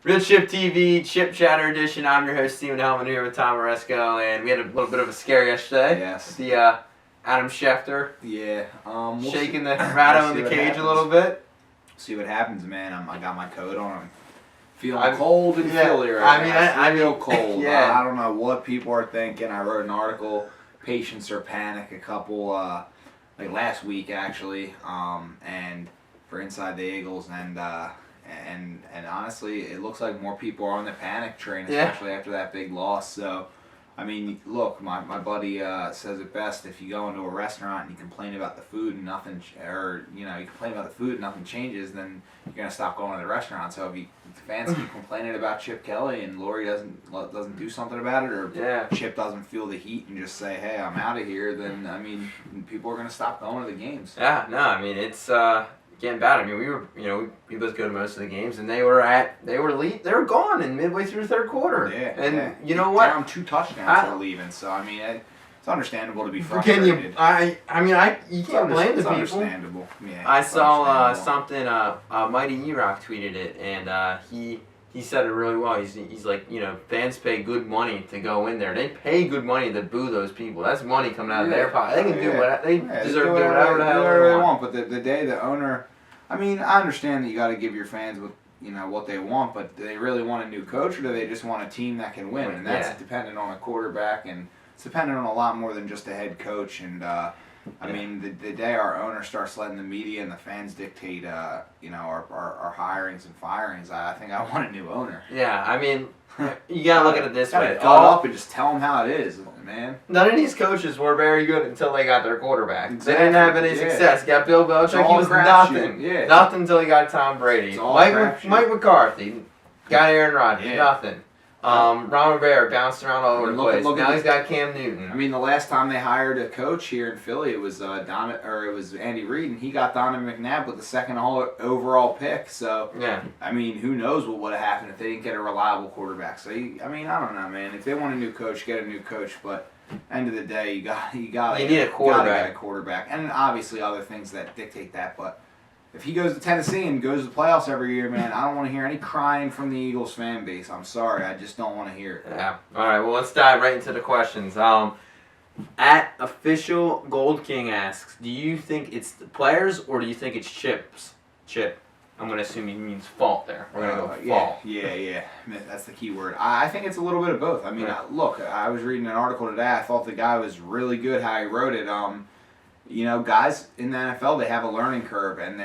Real Chip TV, Chip Chatter Edition. I'm your host, Steven Hellman, here with Tom Oresco, and we had a little bit of a scare yesterday. Yes. The Adam Schefter. Yeah. We'll shaking the rattle in the cage a little bit. See what happens, man. I got my coat on. I'm feeling cold in Philly right I now. I feel cold. Yeah. I don't know what people are thinking. I wrote an article, Patience or Panic, a couple, like last week actually, and for Inside the Eagles, and honestly, it looks like more people are on the panic train, especially after that big loss. So, I mean, look, my buddy says it best. If you go into a restaurant and you complain about the food and nothing, you complain about the food and nothing changes, then you're gonna stop going to the restaurant. So if fans keep complaining about Chip Kelly and Laurie doesn't do something about it, or Chip doesn't feel the heat and just say, "Hey, I'm out of here," then I mean, people are gonna stop going to the games. Yeah, no, I mean it's getting bad. I mean, we both go to most of the games, and they were gone in midway through the third quarter. Yeah, and you know what? Down 2 touchdowns for leaving. So I mean, it's understandable to be frustrated. You can't blame the people. Understandable. Yeah. I saw something. Mighty E-Rock tweeted it, and he said it really well. He's like, fans pay good money to go in there. They pay good money to boo those people. That's money coming out of their pocket. They can do whatever. They deserve to do whatever the hell they want. But the day the owner, I mean, I understand that you got to give your fans what they want, but do they really want a new coach, or do they just want a team that can win? And that's dependent on a quarterback, and it's dependent on a lot more than just a head coach. And I mean, the day our owner starts letting the media and the fans dictate, our hirings and firings, I think I want a new owner. Yeah, I mean, you gotta look at it this way. Go up and just tell them how it is, man. None of these coaches were very good until they got their quarterback. Exactly. They didn't have any success. You got Bill Belichick, he was nothing. Nothing until he got Tom Brady. Mike McCarthy, got Aaron Rodgers, nothing. Ron Rivera bounced around all over the place. Now he's got Cam Newton. I mean, the last time they hired a coach here in Philly, it was Andy Reid, and he got Donovan McNabb with the second overall pick. So I mean, who knows what would have happened if they didn't get a reliable quarterback? So I mean, I don't know, man. If they want a new coach, get a new coach. But end of the day, you need a quarterback, and obviously other things that dictate that, but. If he goes to Tennessee and goes to the playoffs every year, man, I don't want to hear any crying from the Eagles fan base. I'm sorry, I just don't want to hear it. Yeah. All right. Well, let's dive right into the questions. At Official Gold King asks, do you think it's the players or do you think it's Chip's? Chip. I'm gonna assume he means fault there. We're gonna go fault. Yeah. That's the key word. I think it's a little bit of both. I mean, look, I was reading an article today. I thought the guy was really good how he wrote it. Guys in the NFL, they have a learning curve, and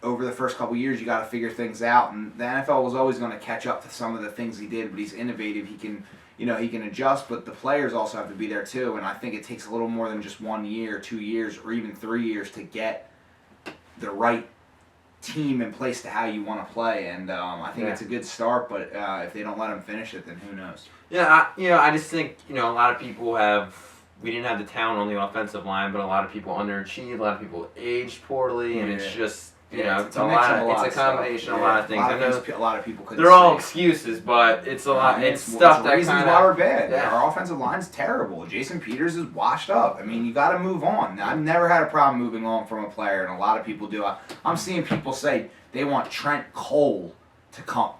over the first couple years, you got to figure things out. And the NFL was always going to catch up to some of the things he did, but he's innovative. He can adjust, but the players also have to be there too. And I think it takes a little more than just 1 year, 2 years, or even 3 years to get the right team in place to how you want to play. And I think it's a good start, but if they don't let him finish it, then who knows? Yeah, I just think a lot of people we didn't have the talent on the offensive line, but a lot of people underachieved, a lot of people aged poorly, and it's just, it's a combination of a lot of things. A lot of people couldn't they're all excuses, but it's a lot. It's stuff that reasons why we're bad. Yeah. Our offensive line's terrible. Jason Peters is washed up. I mean, you got to move on. I've never had a problem moving on from a player, and a lot of people do. I'm seeing people say they want Trent Cole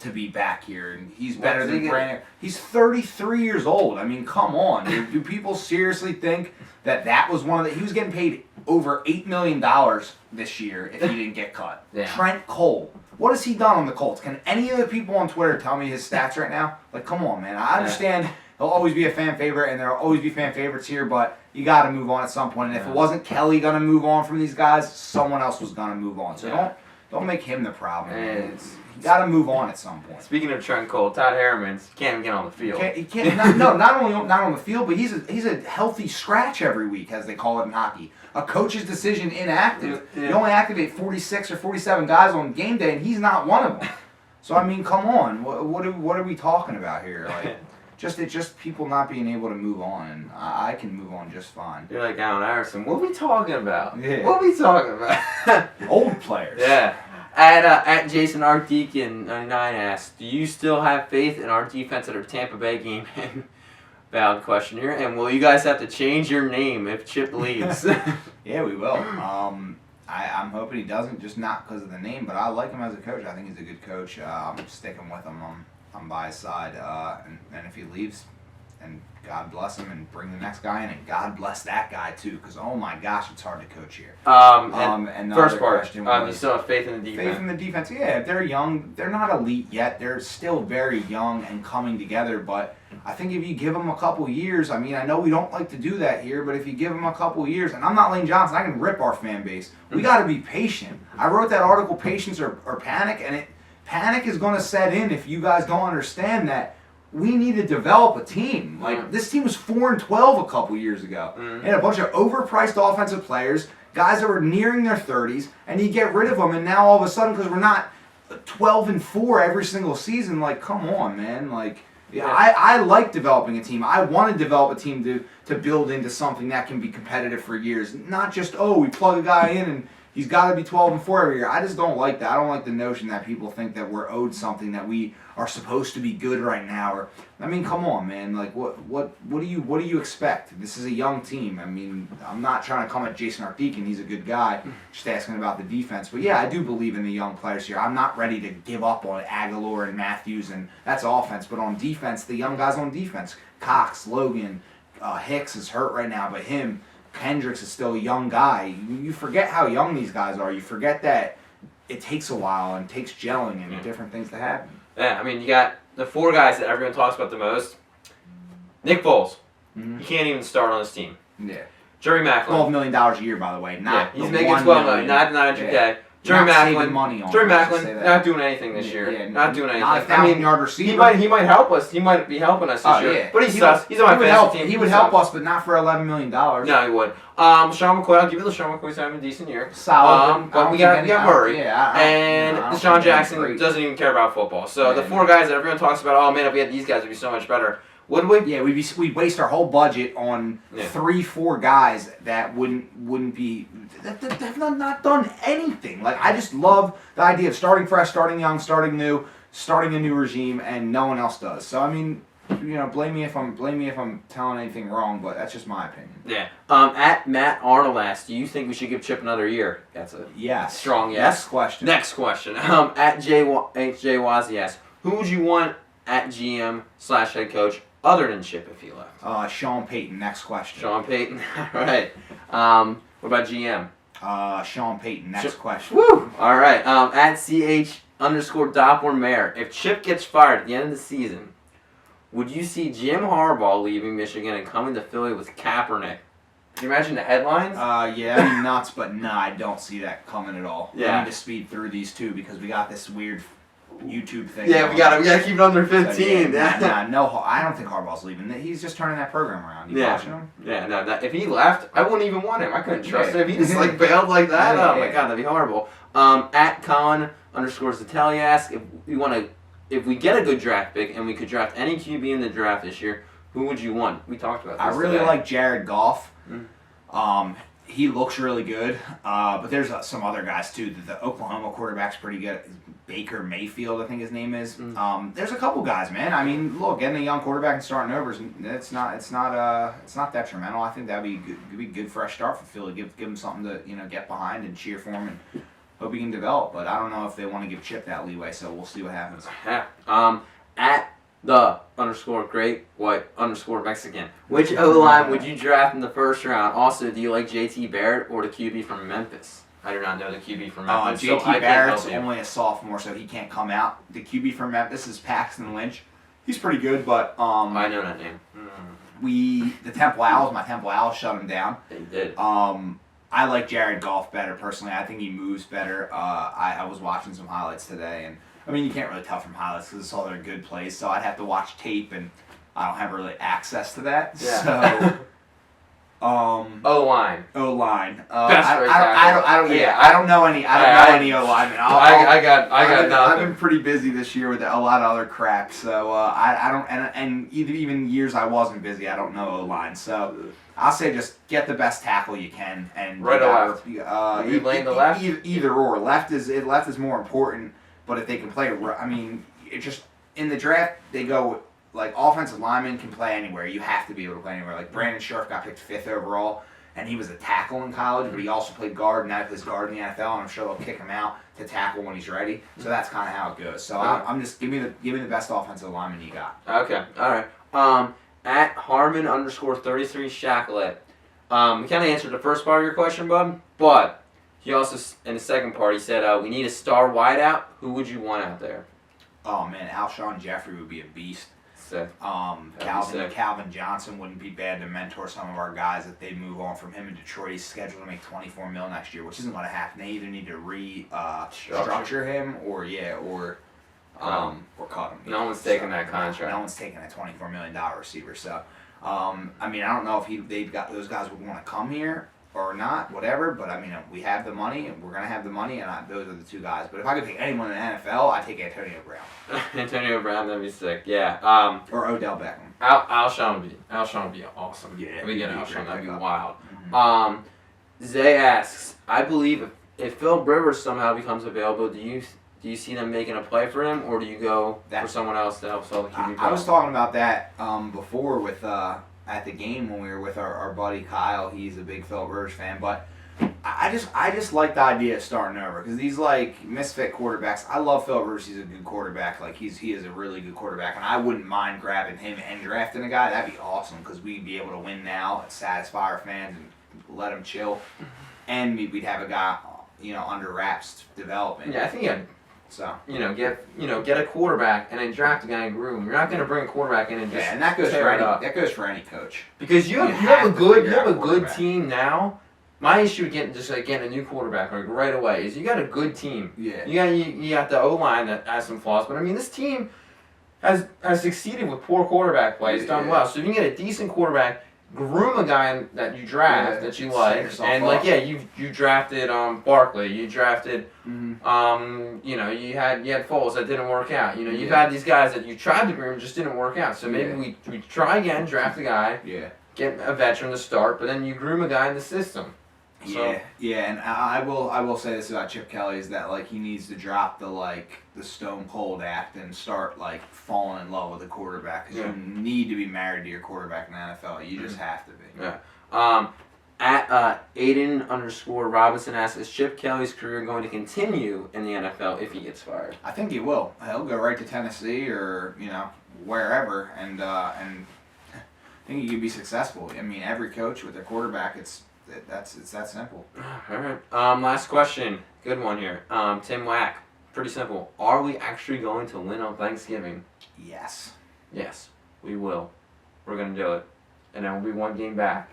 to be back here, and he's better than Brandon. He's 33 years old. I mean, come on. Do people seriously think that was one of he was getting paid over $8 million this year if he didn't get cut? Yeah. Trent Cole. What has he done on the Colts? Can any of the people on Twitter tell me his stats right now? Like, come on, man. I understand he'll always be a fan favorite, and there'll always be fan favorites here, but you got to move on at some point. And if it wasn't Kelly going to move on from these guys, someone else was going to move on. So don't make him the problem. You got to move on at some point. Speaking of Trent Cole, Todd Harriman can't even get on the field. He can't. Not only not on the field, but he's a healthy scratch every week, as they call it in hockey. A coach's decision inactive. You only activate 46 or 47 guys on game day, and he's not one of them. So I mean, come on. What are we talking about here? Like, just people not being able to move on, and I can move on just fine. You're like Allen Iverson. What are we talking about? Yeah. What are we talking about? Old players. Yeah. At Jason Ardeacon 99 asks, do you still have faith in our defense at our Tampa Bay game? Valid question here. And will you guys have to change your name if Chip leaves? Yeah, we will. I'm hoping he doesn't, just not because of the name, but I like him as a coach. I think he's a good coach. I'm sticking with him. I'm by his side. And if he leaves, and God bless him, and bring the next guy in, and God bless that guy too, because oh my gosh, it's hard to coach here. And the first part, question was, you still have faith in the defense. Faith in the defense, yeah. They're young. They're not elite yet. They're still very young and coming together. But I think if you give them a couple years, I mean, I know we don't like to do that here, but if you give them a couple years, and I'm not Lane Johnson, I can rip our fan base. We got to be patient. I wrote that article, Patience or Panic, and panic is going to set in if you guys don't understand that. We need to develop a team. Like, this team was 4-12 a couple years ago. They had a bunch of overpriced offensive players, guys that were nearing their 30s, and you get rid of them, and now all of a sudden, because we're not 12-4 every single season, like, come on, man. Like, I like developing a team. I want to develop a team to build into something that can be competitive for years. Not just, we plug a guy in and he's got to be 12-4 every year. I just don't like that. I don't like the notion that people think that we're owed something, that we are supposed to be good right now. Or, I mean, come on, man. Like, what do you expect? This is a young team. I mean, I'm not trying to come at Jason Ardeacon. He's a good guy. Just asking about the defense. But yeah, I do believe in the young players here. I'm not ready to give up on Aguilar and Matthews, and that's offense. But on defense, the young guys on defense, Cox, Logan, Hicks is hurt right now, but Kendricks is still a young guy. You forget how young these guys are. You forget that it takes a while and takes gelling and different things to happen. Yeah, I mean, you got the 4 guys that everyone talks about the most. Nick Foles. He can't even start on his team. Yeah. Jerry Macklin. $12 million a year, by the way. He's making $12 million, not $900K. Yeah. Jerry Macklin, not doing anything this year. Yeah, not doing anything. Not a 1,000-yard receiver. He might help us. He might be helping us this year. Yeah. But he sucks. He's on my fantasy team. He would help us, but not for $11 million. No, he would. Sean McCoy, I'll give you LeSean McCoy's having a decent year. Solid. But we got Murray. And Deshaun Jackson doesn't even care about football. So the 4 guys that everyone talks about, oh man, if we had these guys, it'd be so much better. Would we? Yeah, we'd waste our whole budget on 3-4 guys that wouldn't be that have not done anything. Like, I just love the idea of starting fresh, starting young, starting new, starting a new regime, and no one else does. So I mean, blame me if I'm telling anything wrong, but that's just my opinion. Yeah. At Matt Arnold asked, do you think we should give Chip another year? That's a strong yes. Next question. At J Wazzy asked, who would you want at GM/head coach other than Chip if he left? Sean Payton. Next question. Sean Payton. All right. What about GM? Sean Payton. Next question. Woo! All right. At CH_Doppler if Chip gets fired at the end of the season, would you see Jim Harbaugh leaving Michigan and coming to Philly with Kaepernick? Can you imagine the headlines? Yeah, that'd be nuts, but nah, I don't see that coming at all. Yeah. We need to speed through these two because we got this weird YouTube thing. Yeah, we gotta keep it under 15. So, no, I don't think Harbaugh's leaving. He's just turning that program around. You watching him? Yeah, no. If he left, I wouldn't even want him. I couldn't trust him. If he just bailed like that, my god, that'd be horrible. At Colin_Zatelli ask if we get a good draft pick and we could draft any QB in the draft this year, who would you want? We talked about this. I really like Jared Goff. He looks really good, but there's some other guys too. The Oklahoma quarterback's pretty good. Baker Mayfield, I think his name is. There's a couple guys, man. I mean, look, getting a young quarterback and starting over, it's not detrimental. I think that'd be a good fresh start for Philly. Give him something to get behind and cheer for him, and hope he can develop. But I don't know if they want to give Chip that leeway, so we'll see what happens. Yeah. At the_great_white_Mexican. Which O-line would you draft in the first round? Also, do you like JT Barrett or the QB from Memphis? I do not know the QB from Memphis. JT Barrett's only a sophomore, so he can't come out. The QB from Memphis is Paxton Lynch. He's pretty good, but I know that name. The Temple Owls, my Temple Owls shut him down. They did. I like Jared Goff better personally. I think he moves better. I was watching some highlights today, and I mean, you can't really tell from highlights because it's all their good plays. So I'd have to watch tape, and I don't have really access to that. Yeah. So, O-line. I don't know any O linemen. I got nothing. I've been pretty busy this year with a lot of other crap. So I don't, and even years I wasn't busy, I don't know O line. So I'll say just get the best tackle you can, and right or left. You lane the left. Either or. Left is more important. But if they can play, I mean, it just in the draft they go like offensive linemen can play anywhere. You have to be able to play anywhere. Like Brandon Scherf got picked 5th overall. and he was a tackle in college, but he also played guard, and now he plays guard in the NFL, and I'm sure they'll kick him out to tackle when he's ready. So that's kind of how it goes. So I'm just give me the best offensive lineman you got. Okay, all right. At Harmon_33 Shacklet. We kind of answered the first part of your question, bud, but he also, in the second part, he said, we need a star wideout. Who would you want out there? Oh, man, Alshon Jeffrey would be a beast. Sick. Calvin Johnson wouldn't be bad to mentor some of our guys if they move on from him in Detroit. He's scheduled to make $24 million next year, which isn't going to happen. They either need to structure him or cut him. No one's taking that contract. No one's taking a $24 million receiver. So, I mean, I don't know if they've got those guys would want to come here or not, whatever. But I mean, we have the money, and we're gonna have the money, and those are the two guys. But if I could pick anyone in the NFL, I'd take Antonio Brown. Antonio Brown, that'd be sick. Yeah. Or Odell Beckham. Alshon would be awesome. Yeah. If we get Alshon, that'd be wild. Mm-hmm. Zay asks, I believe if Phil Rivers somehow becomes available, do you see them making a play for him, or do you go for someone else to help solve the QB problem? I was talking about that before with at the game when we were with our buddy Kyle. He's a big Phil Rivers fan, but I just like the idea of starting over because these like misfit quarterbacks. I love Phil Rivers. He's a good quarterback. Like he is a really good quarterback, and I wouldn't mind grabbing him and drafting a guy. That'd be awesome because we'd be able to win now and satisfy our fans and let them chill, and we'd have a guy under wraps developing. Yeah, I think get a quarterback and then draft a guy and groom. You're not going to bring a quarterback in and just and that goes for any coach because you have a good team now. My issue with getting a new quarterback right away is you got a good team. Yeah. You got the O-line that has some flaws, but I mean this team has succeeded with poor quarterback play. It's done well. So if you can get a decent quarterback, groom a guy that you draft that you like, and you drafted Barkley, you drafted you had Foles that didn't work out. You've had these guys that you tried to groom just didn't work out. So maybe we try again, draft a guy, get a veteran to start, but then you groom a guy in the system. So. Yeah, and I will say this about Chip Kelly is that he needs to drop the Stone Cold act and start falling in love with the quarterback because you need to be married to your quarterback in the NFL. You just have to be. Yeah. At Aiden_Robinson asks, is Chip Kelly's career going to continue in the NFL if he gets fired? I think he will. He'll go right to Tennessee or wherever, and I think he could be successful. I mean, every coach with their quarterback, it's that simple. All right. Last question. Good one here. Tim Wack. Pretty simple. Are we actually going to win on Thanksgiving? Yes. Yes, we will. We're going to do it. And then we'll be one game back.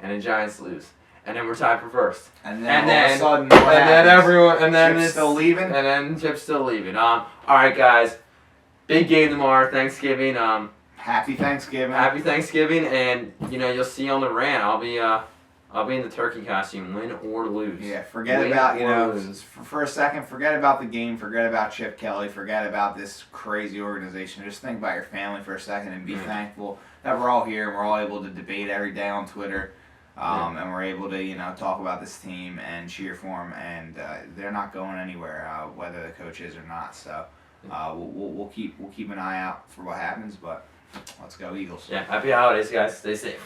And the Giants lose. And then we're tied for first. And then all of a sudden, Chip's still leaving? And then Chip's still leaving. All right, guys. Big game tomorrow, Thanksgiving. Happy Thanksgiving. Happy Thanksgiving. And, you'll see on the rant, I'll be in the turkey costume, win or lose. Yeah, forget for a second, forget about the game, forget about Chip Kelly, forget about this crazy organization. Just think about your family for a second and be thankful that we're all here and we're all able to debate every day on Twitter. And we're able to, talk about this team and cheer for them. And they're not going anywhere, whether the coach is or not. So we'll keep an eye out for what happens. But let's go Eagles. Yeah, happy holidays, guys. Stay safe.